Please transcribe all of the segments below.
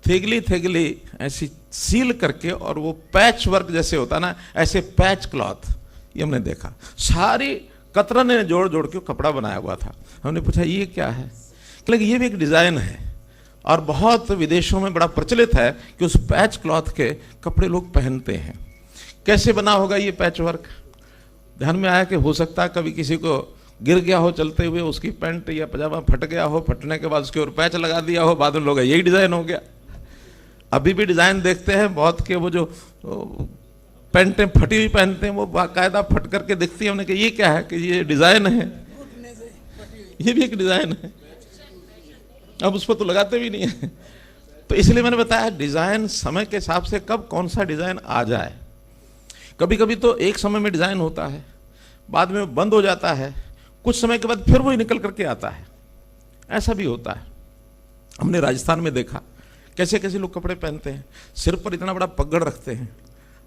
थेगली थेगली ऐसी सील करके, और वो पैच वर्क जैसे होता ना, ऐसे पैच क्लॉथ, ये हमने देखा। सारी कतरन ने जोड़ जोड़ के कपड़ा बनाया हुआ था। हमने पूछा ये क्या है, लेकिन ये भी एक डिज़ाइन है, और बहुत विदेशों में बड़ा प्रचलित है कि उस पैच क्लॉथ के कपड़े लोग पहनते हैं। कैसे बना होगा ये पैच वर्क? ध्यान में आया कि हो सकता है कभी किसी को गिर गया हो चलते हुए, उसकी पैंट या पजामा फट गया हो, फटने के बाद उसके ऊपर पैच लगा दिया हो, बाद में लोग यही डिज़ाइन हो गया। अभी भी डिज़ाइन देखते हैं बहुत के, वो जो पैंटें फटी हुई पहनते हैं वो बाकायदा फट करके दिखती है। हमने कहा ये क्या है? कि ये डिज़ाइन है, ये भी एक डिज़ाइन है, अब उस पर तो लगाते भी नहीं है। तो इसलिए मैंने बताया डिज़ाइन समय के हिसाब से कब कौन सा डिज़ाइन आ जाए। कभी कभी तो एक समय में डिज़ाइन होता है, बाद में बंद हो जाता है, कुछ समय के बाद फिर वही निकल करके आता है, ऐसा भी होता है। हमने राजस्थान में देखा कैसे कैसे लोग कपड़े पहनते हैं, सिर पर इतना बड़ा पगड़ रखते हैं।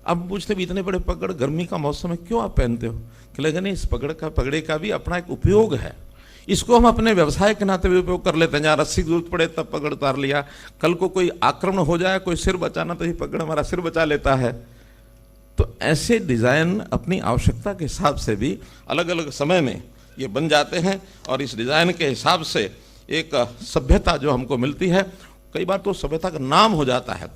अब पूछते भी इतने बड़े पगड़ गर्मी का मौसम है क्यों आप पहनते हो? कि लगे नहीं, इस पगड़े का भी अपना एक उपयोग है, इसको हम अपने व्यवसाय के नाते भी उपयोग कर लेते हैं। जहाँ रस्सी की जरूरत पड़े तब पगड़ उतार लिया, कल को कोई आक्रमण हो जाए, कोई सिर बचाना, तो ये पगड़ हमारा सिर बचा लेता है। तो ऐसे डिज़ाइन अपनी आवश्यकता के हिसाब से भी अलग अलग समय में ये बन जाते हैं, और इस डिज़ाइन के हिसाब से एक सभ्यता जो हमको मिलती है, कई बार तो सभ्यता का नाम हो जाता है।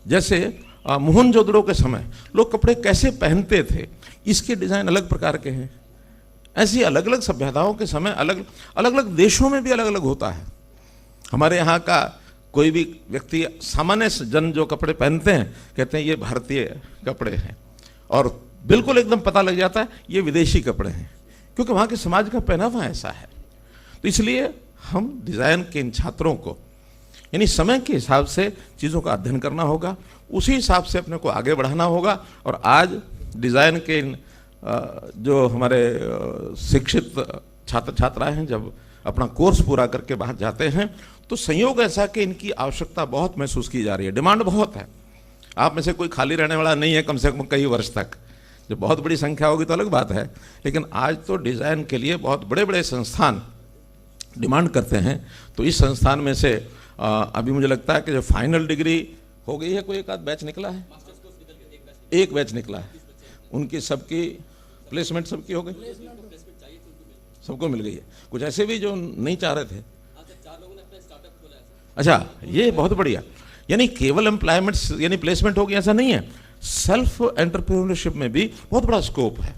जैसे मोहनजोदड़ो के समय लोग कपड़े कैसे पहनते थे, इसके डिज़ाइन अलग प्रकार के हैं। ऐसी अलग अलग सभ्यताओं के समय अलग अलग देशों में भी अलग अलग होता है। हमारे यहाँ का कोई भी व्यक्ति, सामान्य जन जो कपड़े पहनते हैं, कहते हैं ये भारतीय कपड़े हैं, और बिल्कुल एकदम पता लग जाता है ये विदेशी कपड़े हैं, क्योंकि वहाँ के समाज का पहनावा ऐसा है। तो इसलिए हम डिज़ाइन के इन छात्रों को यानी समय के हिसाब से चीज़ों का अध्ययन करना होगा, उसी हिसाब से अपने को आगे बढ़ाना होगा। और आज डिज़ाइन के इन जो हमारे शिक्षित छात्र छात्राएं हैं, जब अपना कोर्स पूरा करके बाहर जाते हैं, तो संयोग ऐसा कि इनकी आवश्यकता बहुत महसूस की जा रही है, डिमांड बहुत है। आप में से कोई खाली रहने वाला नहीं है कम से कम कई वर्ष तक। जब बहुत बड़ी संख्या होगी तो अलग बात है, लेकिन आज तो डिज़ाइन के लिए बहुत बड़े बड़े संस्थान डिमांड करते हैं। तो इस संस्थान में से अभी मुझे लगता है कि जो फाइनल डिग्री हो गई है, कोई एक आध बैच निकला है, एक बैच निकला है, उनकी सबकी प्लेसमेंट सबकी हो गई, सबको मिल गई है। कुछ ऐसे भी जो नहीं चाह रहे थे। अच्छा, ये बहुत बढ़िया। यानी केवल एम्प्लॉयमेंट यानी प्लेसमेंट हो गया ऐसा नहीं है, सेल्फ एंटरप्रेन्योरशिप में भी बहुत बड़ा स्कोप है।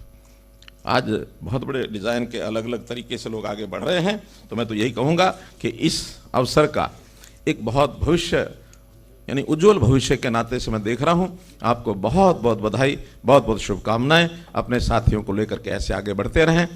आज बहुत बड़े डिज़ाइन के अलग अलग तरीके से लोग आगे बढ़ रहे हैं। तो मैं तो यही कहूँगा कि इस अवसर का एक बहुत भविष्य यानी उज्जवल भविष्य के नाते से मैं देख रहा हूँ। आपको बहुत बहुत बधाई, बहुत बहुत शुभकामनाएं। अपने साथियों को लेकर के ऐसे आगे बढ़ते रहें।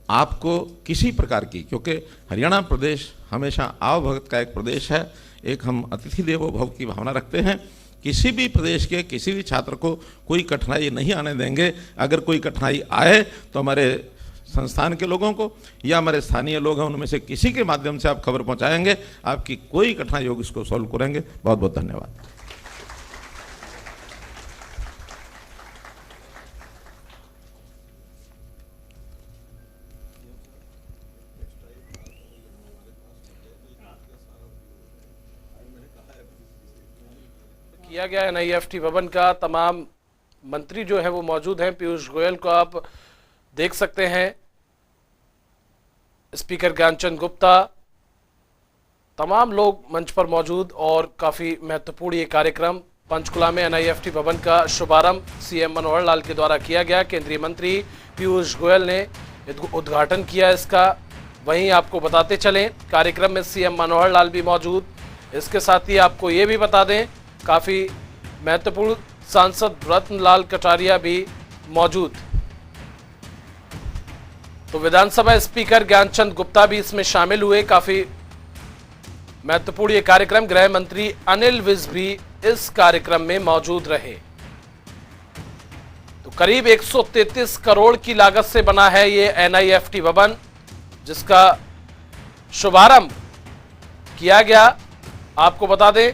आपको किसी प्रकार की, क्योंकि हरियाणा प्रदेश हमेशा आवभगत का एक प्रदेश है, एक हम अतिथि देवो भव की भावना रखते हैं। किसी भी प्रदेश के किसी भी छात्र को कोई कठिनाई नहीं आने देंगे। अगर कोई कठिनाई आए तो हमारे संस्थान के लोगों को या हमारे स्थानीय लोग हैं उनमें से किसी के माध्यम से आप खबर पहुंचाएंगे, आपकी कोई कठिनाई होगी इसको सॉल्व करेंगे। बहुत बहुत धन्यवाद। किया गया NIFT भवन का तमाम मंत्री जो है वो मौजूद हैं। पीयूष गोयल को आप देख सकते हैं, स्पीकर ज्ञानचंद गुप्ता, तमाम लोग मंच पर मौजूद। और काफी महत्वपूर्ण ये कार्यक्रम पंचकुला में NIFT भवन का शुभारंभ CM मनोहर लाल के द्वारा किया गया। केंद्रीय मंत्री पीयूष गोयल ने उद्घाटन किया इसका। वहीं आपको बताते चलें, कार्यक्रम में CM मनोहर लाल भी मौजूद। इसके साथ ही आपको ये भी बता दें, काफी महत्वपूर्ण सांसद रत्नलाल कटारिया भी मौजूद। तो विधानसभा स्पीकर ज्ञानचंद गुप्ता भी इसमें शामिल हुए। काफी महत्वपूर्ण ये कार्यक्रम। गृह मंत्री अनिल विज भी इस कार्यक्रम में मौजूद रहे। तो करीब 133 करोड़ की लागत से बना है ये NIFT भवन, जिसका शुभारंभ किया गया। आपको बता दें,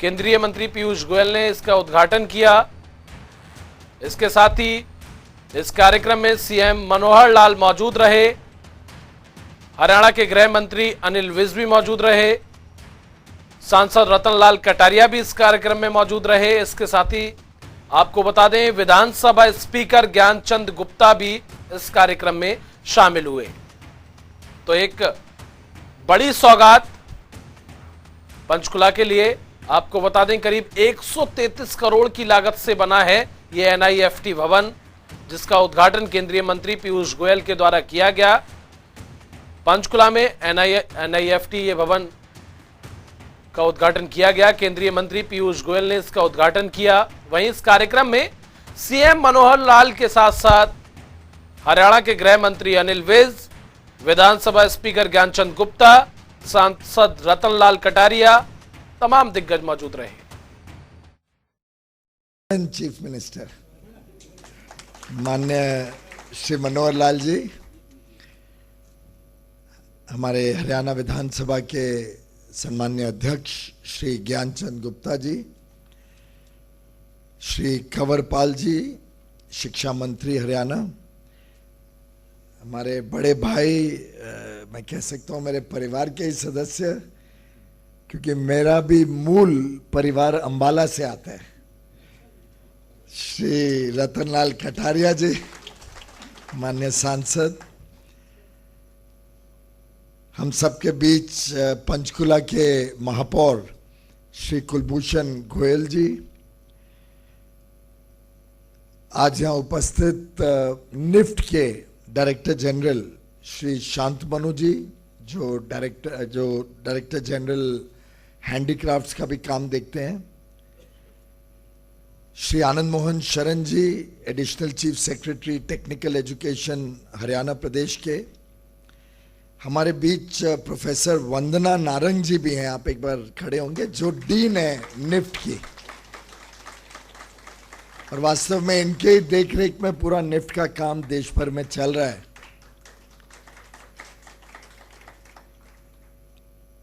केंद्रीय मंत्री पीयूष गोयल ने इसका उद्घाटन किया। इसके साथ ही इस कार्यक्रम में CM मनोहर लाल मौजूद रहे, हरियाणा के गृह मंत्री अनिल विज भी मौजूद रहे। सांसद रतनलाल कटारिया भी इस कार्यक्रम में मौजूद रहे। इसके साथ ही आपको बता दें विधानसभा स्पीकर ज्ञानचंद गुप्ता भी इस कार्यक्रम में शामिल हुए। तो एक बड़ी सौगात पंचकुला के लिए। आपको बता दें करीब 133 करोड़ की लागत से बना है ये NIFT भवन, जिसका उद्घाटन केंद्रीय मंत्री पीयूष गोयल के द्वारा किया गया। पंचकुला में NIFT ये भवन का उद्घाटन किया गया। केंद्रीय मंत्री पीयूष गोयल ने इसका उद्घाटन किया। वहीं इस कार्यक्रम में CM मनोहर लाल के साथ साथ हरियाणा के गृह मंत्री अनिल विज, विधानसभा स्पीकर ज्ञानचंद गुप्ता, सांसद रतनलाल कटारिया, तमाम दिग्गज मौजूद रहे। चीफ मिनिस्टर माननीय श्री मनोहर लाल जी, हमारे हरियाणा विधानसभा के सम्माननीय अध्यक्ष श्री ज्ञानचंद गुप्ता जी, श्री कंवरपाल जी, शिक्षा मंत्री हरियाणा, हमारे बड़े भाई, मैं कह सकता हूँ मेरे परिवार के ही सदस्य, क्योंकि मेरा भी मूल परिवार अंबाला से आता है, श्री रतनलाल कटारिया जी, माननीय सांसद, हम सबके बीच पंचकुला के महापौर श्री कुलभूषण गोयल जी, आज यहाँ उपस्थित निफ्ट के डायरेक्टर जनरल श्री शांतमनु जी, जो डायरेक्टर जनरल हैंडीक्राफ्ट्स का भी काम देखते हैं, Shri Anand Mohan Sharan ji, additional chief secretary technical education Haryana प्रदेश के, हमारे बीच प्रोफेसर वंदना नारंग जी भी हैं, आप एक बार खड़े होंगे, जो डीन है निफ्ट की, और वास्तव में इनके देखरेख में पूरा निफ्ट का काम देश भर में चल रहा है।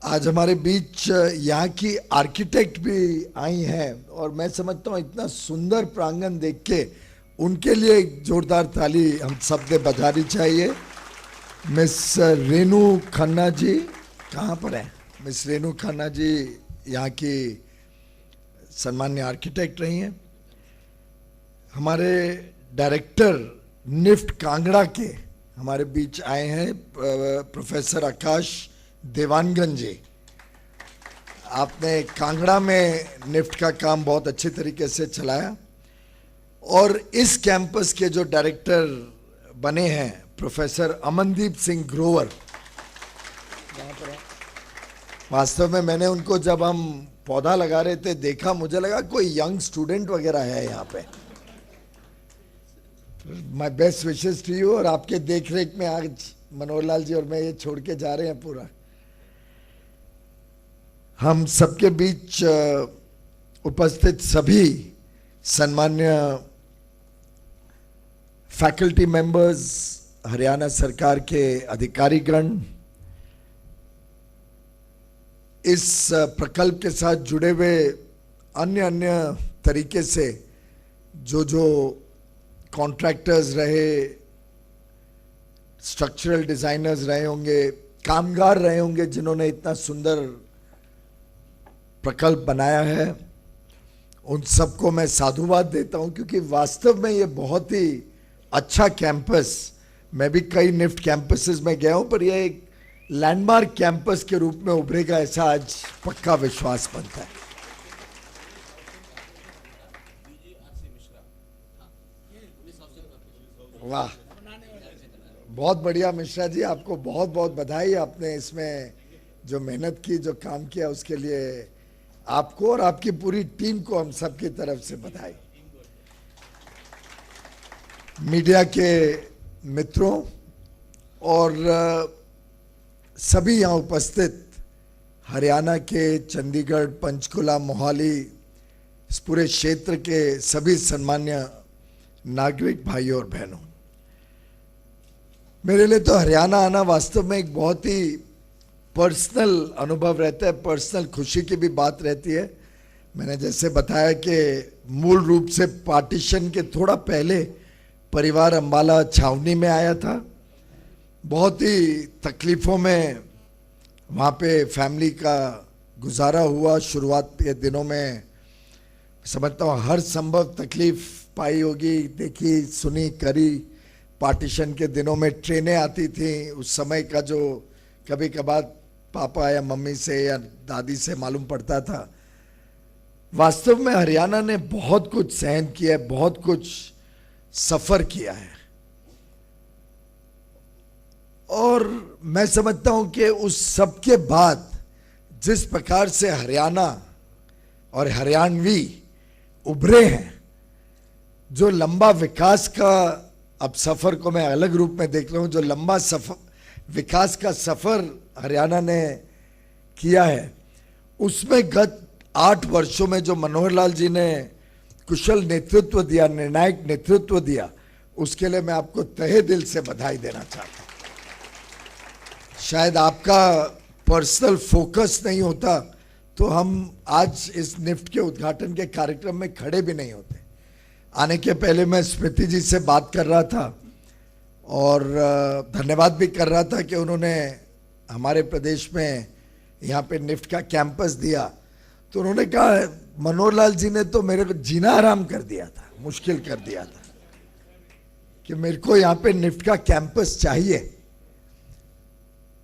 आज हमारे बीच यहाँ की आर्किटेक्ट भी आई हैं, और मैं समझता हूँ इतना सुंदर प्रांगण देख के उनके लिए एक जोरदार ताली हम सब ने बजानी चाहिए। मिस रेनू खन्ना जी कहाँ पर हैं? मिस रेनू खन्ना जी यहाँ की सम्मान्य आर्किटेक्ट रही हैं। हमारे डायरेक्टर निफ्ट कांगड़ा के हमारे बीच आए हैं प्रोफेसर आकाश देवानगन जी। आपने कांगड़ा में निफ्ट का काम बहुत अच्छे तरीके से चलाया, और इस कैंपस के जो डायरेक्टर बने हैं प्रोफेसर अमनदीप सिंह ग्रोवर, वास्तव में मैंने उनको जब हम पौधा लगा रहे थे देखा, मुझे लगा कोई यंग स्टूडेंट वगैरह है यहाँ पे। My best wishes to you, और आपके देखरेख में आज मनोहर लाल जी और मैं ये छोड़ के जा रहे हैं पूरा। हम सबके बीच उपस्थित सभी सम्मान्य फैकल्टी मेंबर्स, हरियाणा सरकार के अधिकारीगण, इस प्रकल्प के साथ जुड़े हुए अन्य तरीके से जो कॉन्ट्रैक्टर्स रहे, स्ट्रक्चरल डिजाइनर्स रहे होंगे, कामगार रहे होंगे जिन्होंने इतना सुंदर प्रकल्प बनाया है, उन सबको मैं साधुवाद देता हूं, क्योंकि वास्तव में ये बहुत ही अच्छा कैंपस, मैं भी कई निफ्ट कैंपसेस में गया हूं, पर यह एक लैंडमार्क कैंपस के रूप में उभरेगा ऐसा आज पक्का विश्वास बनता है। वाह, बहुत बढ़िया मिश्रा जी, आपको बहुत बहुत बधाई। आपने इसमें जो मेहनत की, जो काम किया, उसके लिए आपको और आपकी पूरी टीम को हम सबकी तरफ से बधाई। मीडिया के मित्रों और सभी यहाँ उपस्थित हरियाणा के चंडीगढ़, पंचकुला, मोहाली, इस पूरे क्षेत्र के सभी सम्मान्य नागरिक भाइयों और बहनों, मेरे लिए तो हरियाणा आना वास्तव में एक बहुत ही पर्सनल अनुभव रहता है, पर्सनल खुशी की भी बात रहती है। मैंने जैसे बताया कि मूल रूप से पार्टीशन के थोड़ा पहले परिवार अंबाला छावनी में आया था, बहुत ही तकलीफ़ों में वहाँ पे फैमिली का गुजारा हुआ। शुरुआत के दिनों में समझता हूँ हर संभव तकलीफ पाई होगी, देखी सुनी करी। पार्टीशन के दिनों में ट्रेनें आती थी, उस समय का जो कभी कभार पापा या मम्मी से या दादी से मालूम पड़ता था। वास्तव में हरियाणा ने बहुत कुछ सहन किया है, बहुत कुछ सफर किया है, और मैं समझता हूं कि उस सब के बाद जिस प्रकार से हरियाणा और हरियाणवी उभरे हैं, जो लंबा विकास का, अब सफर को मैं अलग रूप में देख रहा हूं, जो लंबा सफर विकास का सफर हरियाणा ने किया है, उसमें गत 8 वर्षों में जो मनोहर लाल जी ने कुशल नेतृत्व दिया, निर्णायक नेतृत्व दिया, उसके लिए मैं आपको तहे दिल से बधाई देना चाहता हूं। शायद आपका पर्सनल फोकस नहीं होता तो हम आज इस निफ्ट के उद्घाटन के कार्यक्रम में खड़े भी नहीं होते। आने के पहले मैं स्मृति जी से बात कर रहा था और धन्यवाद भी कर रहा था कि उन्होंने हमारे प्रदेश में यहाँ पे निफ्ट का कैंपस दिया। तो उन्होंने कहा मनोहर लाल जी ने तो मेरे को जीना आराम कर दिया था, मुश्किल कर दिया था कि मेरे को यहाँ पे निफ्ट का कैंपस चाहिए।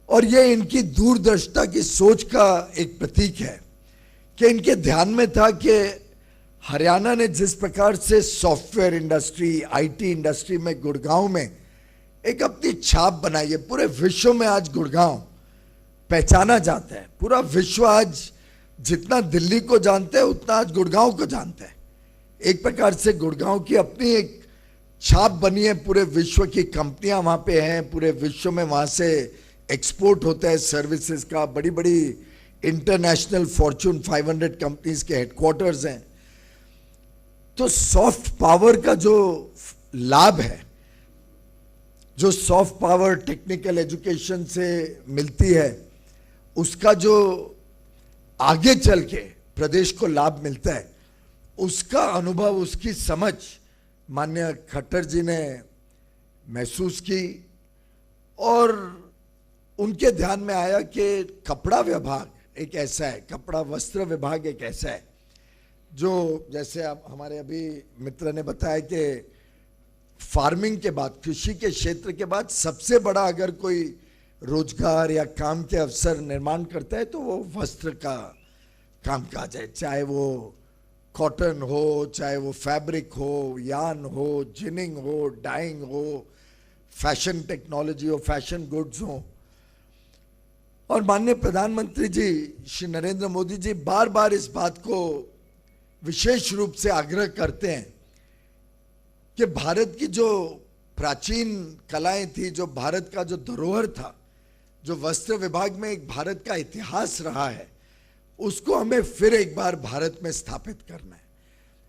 और ये इनकी दूरदर्शिता की सोच का एक प्रतीक है कि इनके ध्यान में था कि हरियाणा ने जिस प्रकार से सॉफ्टवेयर इंडस्ट्री, आईटी इंडस्ट्री में गुड़गांव में एक अपनी छाप बनाई है। पूरे विश्व में आज गुड़गांव पहचाना जाता है। पूरा विश्व आज जितना दिल्ली को जानते हैं उतना आज गुड़गांव को जानता है। एक प्रकार से गुड़गांव की अपनी एक छाप बनी है। पूरे विश्व की कंपनियां वहां पे हैं, पूरे विश्व में वहां से एक्सपोर्ट होता है सर्विसेज का। बड़ी बड़ी इंटरनेशनल फॉर्च्यून 500 कंपनीज के हेडक्वार्टर्स हैं। तो सॉफ्ट पावर का जो लाभ है, जो सॉफ्ट पावर टेक्निकल एजुकेशन से मिलती है, उसका जो आगे चल के प्रदेश को लाभ मिलता है, उसका अनुभव, उसकी समझ माननीय खट्टर जी ने महसूस की। और उनके ध्यान में आया कि कपड़ा विभाग एक ऐसा है, कपड़ा वस्त्र विभाग एक ऐसा है जो, जैसे आप हमारे अभी मित्र ने बताया कि फार्मिंग के बाद, कृषि के क्षेत्र के बाद सबसे बड़ा अगर कोई रोजगार या काम के अवसर निर्माण करता है तो वो वस्त्र का कामकाज है। चाहे वो कॉटन हो, चाहे वो फैब्रिक हो, यान हो, जिनिंग हो, डाइंग हो, फैशन टेक्नोलॉजी हो, फैशन गुड्स हो। और माननीय प्रधानमंत्री जी श्री नरेंद्र मोदी जी बार बार इस बात को विशेष रूप से आग्रह करते हैं कि भारत की जो प्राचीन कलाएं थी, जो भारत का जो धरोहर था, जो वस्त्र विभाग में एक भारत का इतिहास रहा है, उसको हमें फिर एक बार भारत में स्थापित करना है।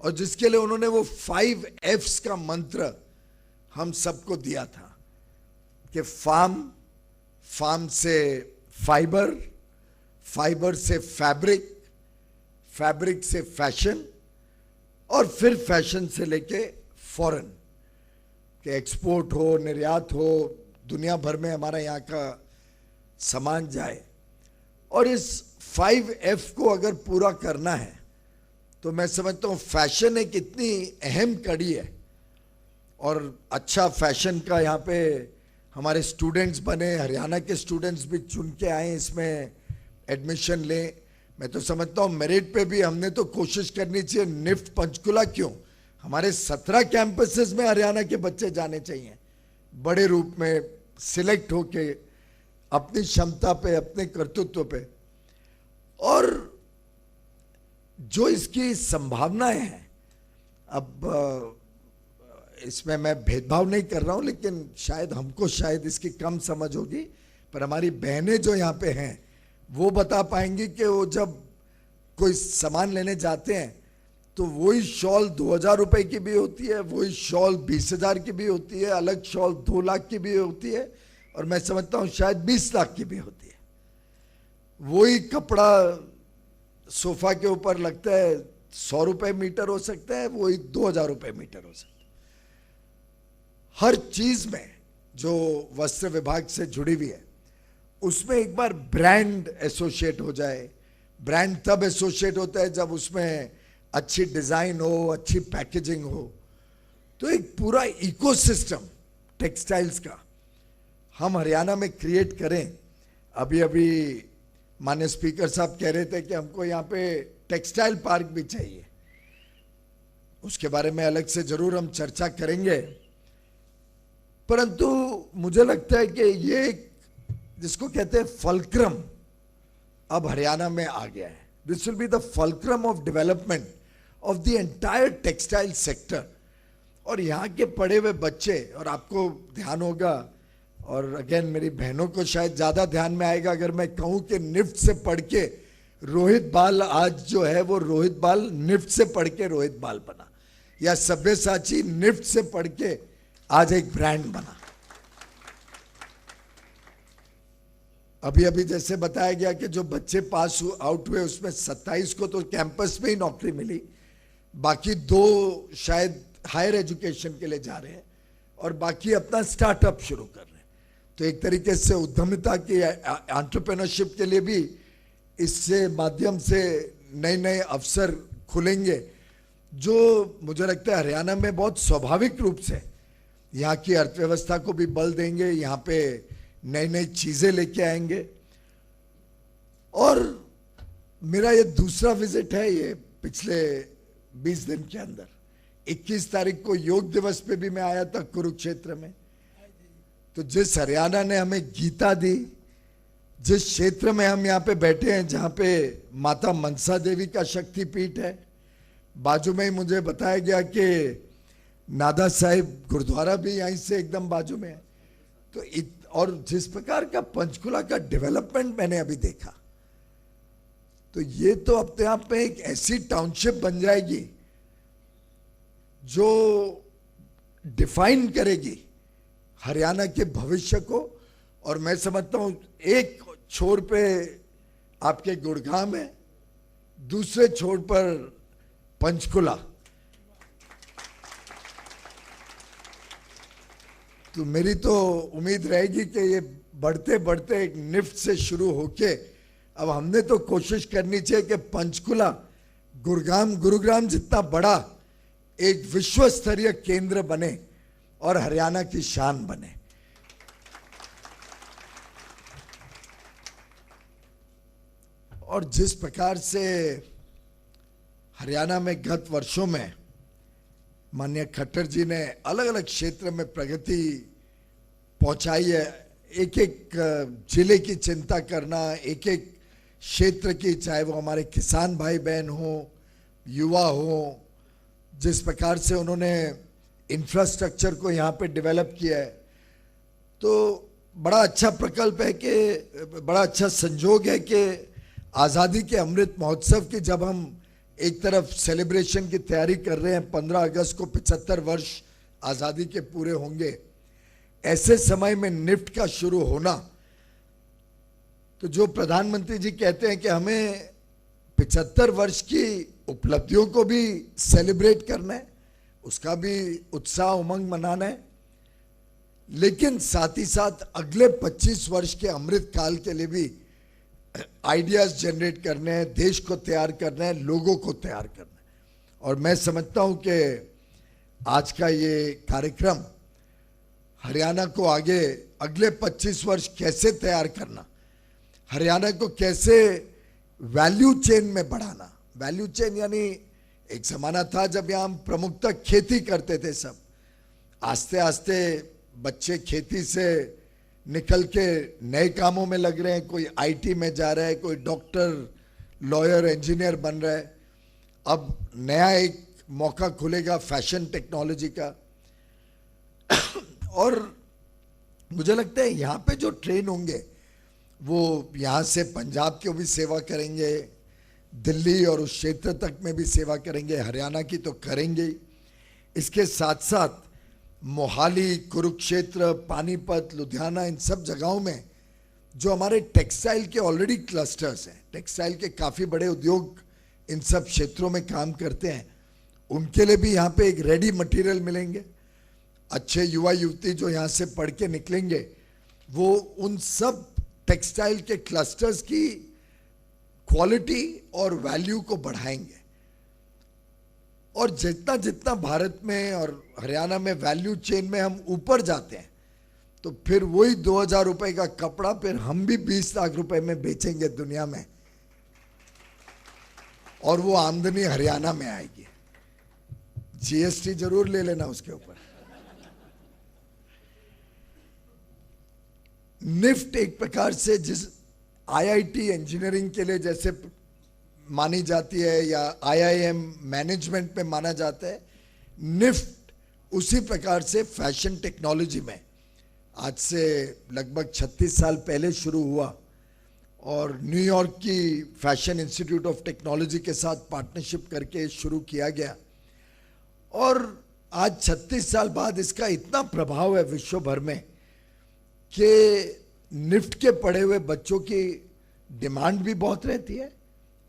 और जिसके लिए उन्होंने वो 5 F's का मंत्र हम सबको दिया था कि फार्म से फाइबर, फाइबर से फैब्रिक, फैब्रिक से फैशन, और फिर फैशन से लेके फॉरेन, कि एक्सपोर्ट हो, निर्यात हो, दुनिया भर में हमारा यहाँ का सामान जाए। और इस 5 F को अगर पूरा करना है तो मैं समझता हूँ फैशन एक इतनी अहम कड़ी है। और अच्छा फैशन का यहाँ पे हमारे स्टूडेंट्स बने, हरियाणा के स्टूडेंट्स भी चुन के आए, इसमें एडमिशन लें। मैं तो समझता हूँ मेरिट पे भी हमने तो कोशिश करनी चाहिए। निफ्ट पंचकुला क्यों, हमारे 17 कैंपसेस में हरियाणा के बच्चे जाने चाहिए, बड़े रूप में सिलेक्ट होके अपनी क्षमता पे, अपने कर्तृत्व पे। और जो इसकी संभावनाएं हैं, अब इसमें मैं भेदभाव नहीं कर रहा हूं, लेकिन शायद हमको शायद इसकी कम समझ होगी, पर हमारी बहनें जो यहाँ पे हैं वो बता पाएंगी कि वो जब कोई सामान लेने जाते हैं तो वही शॉल 2000 रुपए की भी होती है, वही शॉल 20,000 की भी होती है, अलग शॉल 2 लाख की भी होती है, और मैं समझता हूँ शायद 20 लाख की भी होती है। वही कपड़ा सोफा के ऊपर लगता है 100 रुपए मीटर हो सकता है, वही 2000 रुपए मीटर हो सकता है। हर चीज में जो वस्त्र विभाग से जुड़ी हुई है उसमें एक बार ब्रांड एसोसिएट हो जाए, ब्रांड तब एसोसिएट होता है जब उसमें अच्छी डिजाइन हो, अच्छी पैकेजिंग हो। तो एक पूरा इकोसिस्टम टेक्सटाइल्स का हम हरियाणा में क्रिएट करें। अभी अभी माननीय स्पीकर साहब कह रहे थे कि हमको यहाँ पे टेक्सटाइल पार्क भी चाहिए, उसके बारे में अलग से जरूर हम चर्चा करेंगे। परंतु मुझे लगता है कि ये जिसको कहते हैं फल्क्रम अब हरियाणा में आ गया है। This will be the fulcrum of development of the entire textile sector. और यहाँ के पढ़े हुए बच्चे, और आपको ध्यान होगा, और अगेन मेरी बहनों को शायद ज्यादा ध्यान में आएगा अगर मैं कहूं कि निफ्ट से पढ़ के रोहित बाल आज जो है वो रोहित बाल निफ्ट से पढ़ के रोहित बाल बना, या सब्यसाची निफ्ट से पढ़ के आज एक ब्रांड बना। अभी अभी जैसे बताया गया कि जो बच्चे पास आउट हुए उसमें 27 को तो कैंपस में ही नौकरी मिली, बाकी 2 शायद हायर एजुकेशन के लिए जा रहे हैं और बाकी अपना स्टार्टअप शुरू कर रहे हैं। तो एक तरीके से उद्यमिता की, एंटरप्रेन्योरशिप के लिए भी इससे माध्यम से नए नए अवसर खुलेंगे, जो मुझे लगता है हरियाणा में बहुत स्वाभाविक रूप से यहाँ की अर्थव्यवस्था को भी बल देंगे, यहाँ पे नई नई चीजें लेके आएंगे। और मेरा ये दूसरा विजिट है ये पिछले 20 दिन के अंदर। 21 तारीख को योग दिवस पे भी मैं आया था कुरुक्षेत्र में। तो जिस हरियाणा ने हमें गीता दी, जिस क्षेत्र में हम यहाँ पे बैठे हैं जहाँ पे माता मनसा देवी का शक्तिपीठ है, बाजू में ही मुझे बताया गया कि नादा साहिब गुरुद्वारा भी यहीं से एकदम बाजू में है। तो और जिस प्रकार का पंचकुला का डेवलपमेंट मैंने अभी देखा, तो ये तो अपने आप में एक ऐसी टाउनशिप बन जाएगी जो डिफाइन करेगी हरियाणा के भविष्य को। और मैं समझता हूं एक छोर पे आपके गुड़गांव है, दूसरे छोर पर पंचकुला। तो मेरी तो उम्मीद रहेगी कि ये बढ़ते बढ़ते एक निफ्ट से शुरू होके अब हमने तो कोशिश करनी चाहिए कि पंचकुला गुरुग्राम जितना बड़ा एक विश्व स्तरीय केंद्र बने और हरियाणा की शान बने। और जिस प्रकार से हरियाणा में गत वर्षों में माननीय खट्टर जी ने अलग अलग क्षेत्र में प्रगति पहुंचाई है, एक एक जिले की चिंता करना, एक एक क्षेत्र की, चाहे वो हमारे किसान भाई बहन हो, युवा हो, जिस प्रकार से उन्होंने इंफ्रास्ट्रक्चर को यहाँ पे डेवलप किया है, तो बड़ा अच्छा प्रकल्प है कि बड़ा अच्छा संजोग है कि आज़ादी के अमृत महोत्सव की जब हम एक तरफ सेलिब्रेशन की तैयारी कर रहे हैं, 15 अगस्त को 75 वर्ष आज़ादी के पूरे होंगे, ऐसे समय में निफ्ट का शुरू होना, तो जो प्रधानमंत्री जी कहते हैं कि हमें 75 वर्ष की उपलब्धियों को भी सेलिब्रेट करना है, उसका भी उत्साह उमंग मनाना है, लेकिन साथ ही साथ अगले 25 वर्ष के अमृत काल के लिए भी आइडियाज जनरेट करने हैं, देश को तैयार करना है, लोगों को तैयार करना है। और मैं समझता हूं कि आज का ये कार्यक्रम हरियाणा को आगे अगले 25 वर्ष कैसे तैयार करना, हरियाणा को कैसे वैल्यू चेन में बढ़ाना। वैल्यू चेन यानी एक जमाना था जब यहाँ हम प्रमुखतः खेती करते थे, सब आस्ते आस्ते बच्चे खेती से निकल के नए कामों में लग रहे हैं, कोई आईटी में जा रहा है, कोई डॉक्टर, लॉयर, इंजीनियर बन रहा है। अब नया एक मौका खुलेगा फैशन टेक्नोलॉजी का। और मुझे लगता है यहाँ पे जो ट्रेन होंगे वो यहाँ से पंजाब की भी सेवा करेंगे, दिल्ली और उस क्षेत्र तक में भी सेवा करेंगे, हरियाणा की तो करेंगे ही। इसके साथ साथ मोहाली, कुरुक्षेत्र, पानीपत, लुधियाना, इन सब जगहों में जो हमारे टेक्सटाइल के ऑलरेडी क्लस्टर्स हैं, टेक्सटाइल के काफ़ी बड़े उद्योग इन सब क्षेत्रों में काम करते हैं, उनके लिए भी यहाँ पे एक रेडी मटेरियल मिलेंगे। अच्छे युवा युवती जो यहाँ से पढ़ के निकलेंगे वो उन सब टेक्सटाइल के क्लस्टर्स की क्वालिटी और वैल्यू को बढ़ाएंगे। और जितना जितना भारत में और हरियाणा में वैल्यू चेन में हम ऊपर जाते हैं, तो फिर वही 2000 रुपए का कपड़ा फिर हम भी 20 लाख रुपए में बेचेंगे दुनिया में, और वो आमदनी हरियाणा में आएगी। जीएसटी जरूर ले लेना उसके ऊपर। निफ्ट एक प्रकार से जिस आईआईटी इंजीनियरिंग के लिए जैसे मानी जाती है या आईआईएम मैनेजमेंट में माना जाता है, निफ्ट उसी प्रकार से फैशन टेक्नोलॉजी में आज से लगभग 36 साल पहले शुरू हुआ और न्यूयॉर्क की फैशन इंस्टीट्यूट ऑफ टेक्नोलॉजी के साथ पार्टनरशिप करके शुरू किया गया। और आज 36 साल बाद इसका इतना प्रभाव है विश्व भर में कि निफ्ट के पढ़े हुए बच्चों की डिमांड भी बहुत रहती है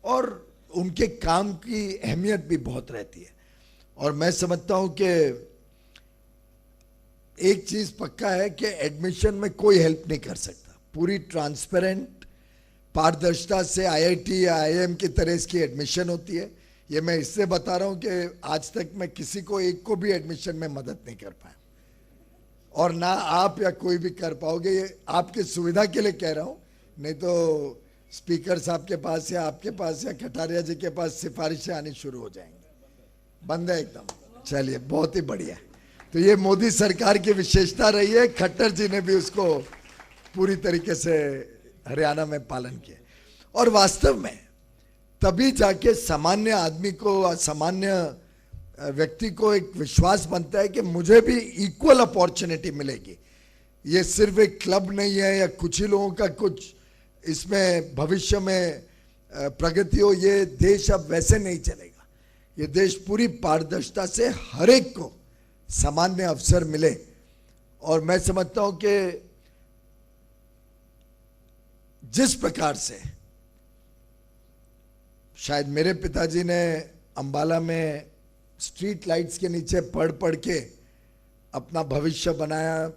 और उनके काम की अहमियत भी बहुत रहती है। और मैं समझता हूं कि एक चीज पक्का है कि एडमिशन में कोई हेल्प नहीं कर सकता। पूरी ट्रांसपेरेंट पारदर्शिता से आईआईटी या आईआईएम की तरह इसकी एडमिशन होती है। ये मैं इससे बता रहा हूं कि आज तक मैं किसी को एक को भी एडमिशन में मदद नहीं कर पाया, और ना आप या कोई भी कर पाओगे। ये आपकी सुविधा के लिए कह रहा हूं, नहीं तो स्पीकर साहब के पास या आपके पास या कटारिया जी के पास सिफारिशें आनी शुरू हो जाएंगी। बंद है एकदम। चलिए, बहुत ही बढ़िया। तो ये मोदी सरकार की विशेषता रही है। खट्टर जी ने भी उसको पूरी तरीके से हरियाणा में पालन किया। और वास्तव में तभी जाके सामान्य आदमी को, सामान्य व्यक्ति को एक विश्वास बनता है कि मुझे भी इक्वल अपॉर्चुनिटी मिलेगी। ये सिर्फ एक क्लब नहीं है या कुछ ही लोगों का कुछ इसमें भविष्य में प्रगति हो। ये देश अब वैसे नहीं चलेगा। ये देश पूरी पारदर्शिता से हर एक को सामान्य अवसर मिले। और मैं समझता हूं कि जिस प्रकार से शायद मेरे पिताजी ने अंबाला में स्ट्रीट लाइट्स के नीचे पढ़ पढ़ के अपना भविष्य बनाया,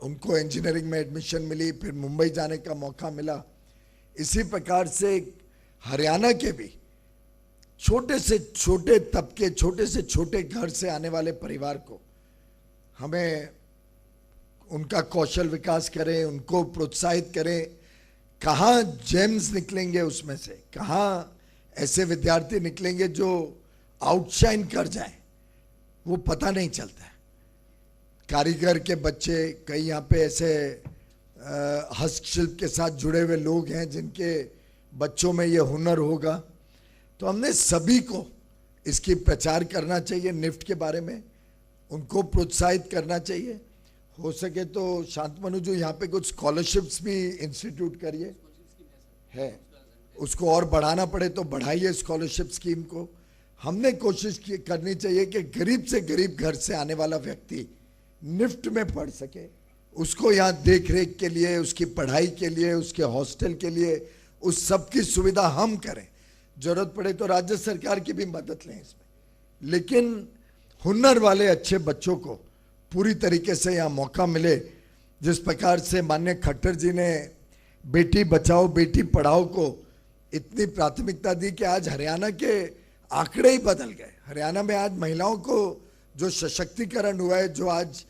उनको इंजीनियरिंग में एडमिशन मिली, फिर मुंबई जाने का मौका मिला। इसी प्रकार से हरियाणा के भी छोटे से छोटे तबके, छोटे से छोटे घर से आने वाले परिवार को हमें उनका कौशल विकास करें, उनको प्रोत्साहित करें। कहाँ जेम्स निकलेंगे उसमें से, कहाँ ऐसे विद्यार्थी निकलेंगे जो आउटशाइन कर जाए, वो पता नहीं चलता है। कारीगर के बच्चे, कई यहाँ पे ऐसे हस्तशिल्प के साथ जुड़े हुए लोग हैं जिनके बच्चों में ये हुनर होगा। तो हमने सभी को इसकी प्रचार करना चाहिए, निफ्ट के बारे में उनको प्रोत्साहित करना चाहिए। हो सके तो शांतमनु जो यहाँ पे कुछ स्कॉलरशिप्स भी इंस्टीट्यूट करिए, है उसको और बढ़ाना पड़े तो बढ़ाइए स्कॉलरशिप स्कीम को। हमने कोशिश करनी चाहिए कि गरीब से गरीब घर से आने वाला व्यक्ति निफ्ट में पढ़ सके, उसको यहाँ देख रेख के लिए, उसकी पढ़ाई के लिए, उसके हॉस्टल के लिए, उस सब की सुविधा हम करें। जरूरत पड़े तो राज्य सरकार की भी मदद लें इसमें, लेकिन हुनर वाले अच्छे बच्चों को पूरी तरीके से यहाँ मौका मिले। जिस प्रकार से माननीय खट्टर जी ने बेटी बचाओ बेटी पढ़ाओ को इतनी प्राथमिकता दी कि आज हरियाणा के आंकड़े ही बदल गए। हरियाणा में आज महिलाओं को जो सशक्तिकरण हुआ है, जो आज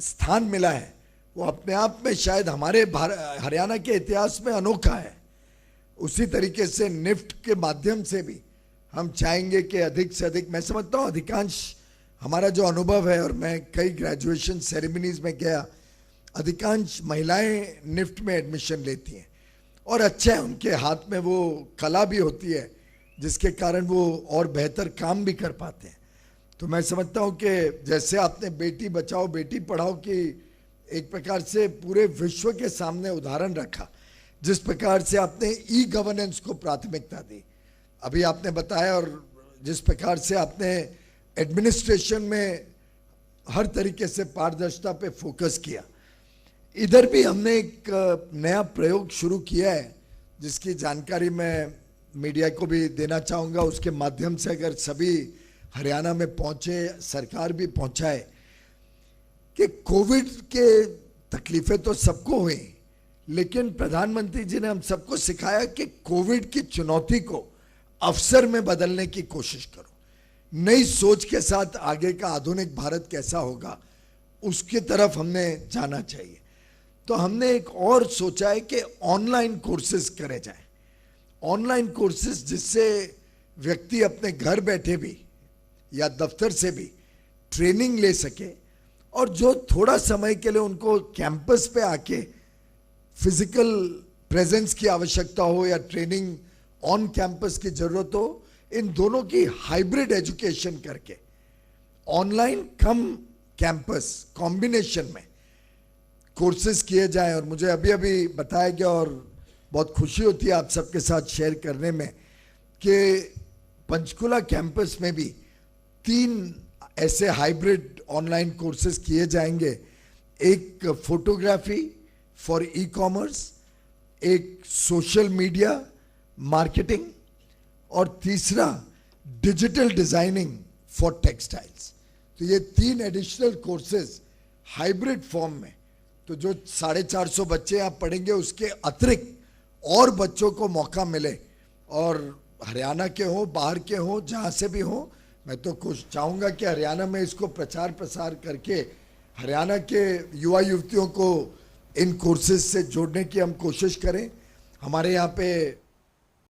स्थान मिला है, वो अपने आप में शायद हमारे हरियाणा के इतिहास में अनोखा है। उसी तरीके से निफ्ट के माध्यम से भी हम चाहेंगे कि अधिक से अधिक, मैं समझता हूँ अधिकांश हमारा जो अनुभव है, और मैं कई ग्रेजुएशन सेरेमनीज में गया, अधिकांश महिलाएं निफ्ट में एडमिशन लेती हैं और अच्छा है, उनके हाथ में वो कला भी होती है जिसके कारण वो और बेहतर काम भी कर पाते हैं। तो मैं समझता हूँ कि जैसे आपने बेटी बचाओ बेटी पढ़ाओ की एक प्रकार से पूरे विश्व के सामने उदाहरण रखा, जिस प्रकार से आपने ई गवर्नेंस को प्राथमिकता दी, अभी आपने बताया, और जिस प्रकार से आपने एडमिनिस्ट्रेशन में हर तरीके से पारदर्शिता पे फोकस किया, इधर भी हमने एक नया प्रयोग शुरू किया है जिसकी जानकारी मैं मीडिया को भी देना चाहूँगा। उसके माध्यम से अगर सभी हरियाणा में पहुँचे, सरकार भी पहुँचाए, कि कोविड के तकलीफें तो सबको हुई, लेकिन प्रधानमंत्री जी ने हम सबको सिखाया कि कोविड की चुनौती को अवसर में बदलने की कोशिश करो, नई सोच के साथ आगे का आधुनिक भारत कैसा होगा उसकी तरफ हमने जाना चाहिए। तो हमने एक और सोचा है कि ऑनलाइन कोर्सेज करे जाए, ऑनलाइन कोर्सेज जिससे व्यक्ति अपने घर बैठे भी या दफ्तर से भी ट्रेनिंग ले सके, और जो थोड़ा समय के लिए उनको कैंपस पे आके फिजिकल प्रेजेंस की आवश्यकता हो या ट्रेनिंग ऑन कैंपस की जरूरत हो, इन दोनों की हाइब्रिड एजुकेशन करके ऑनलाइन कम कैंपस कॉम्बिनेशन में कोर्सेज किए जाएं। और मुझे अभी अभी बताया गया और बहुत खुशी होती है आप सबके साथ शेयर करने में कि पंचकुला कैंपस में भी 3 ऐसे हाइब्रिड ऑनलाइन कोर्सेज किए जाएंगे। एक फोटोग्राफी फॉर ई कॉमर्स, एक सोशल मीडिया मार्केटिंग, और तीसरा डिजिटल डिजाइनिंग फॉर टेक्सटाइल्स। तो ये 3 एडिशनल कोर्सेज हाइब्रिड फॉर्म में, तो जो 450 बच्चे यहाँ पढ़ेंगे उसके अतिरिक्त और बच्चों को मौका मिले, और हरियाणा के हो बाहर के हो जहाँ से भी हो, मैं तो कुछ चाहूँगा कि हरियाणा में इसको प्रचार प्रसार करके हरियाणा के युवा युवतियों को इन कोर्सेज से जोड़ने की हम कोशिश करें। हमारे यहाँ पे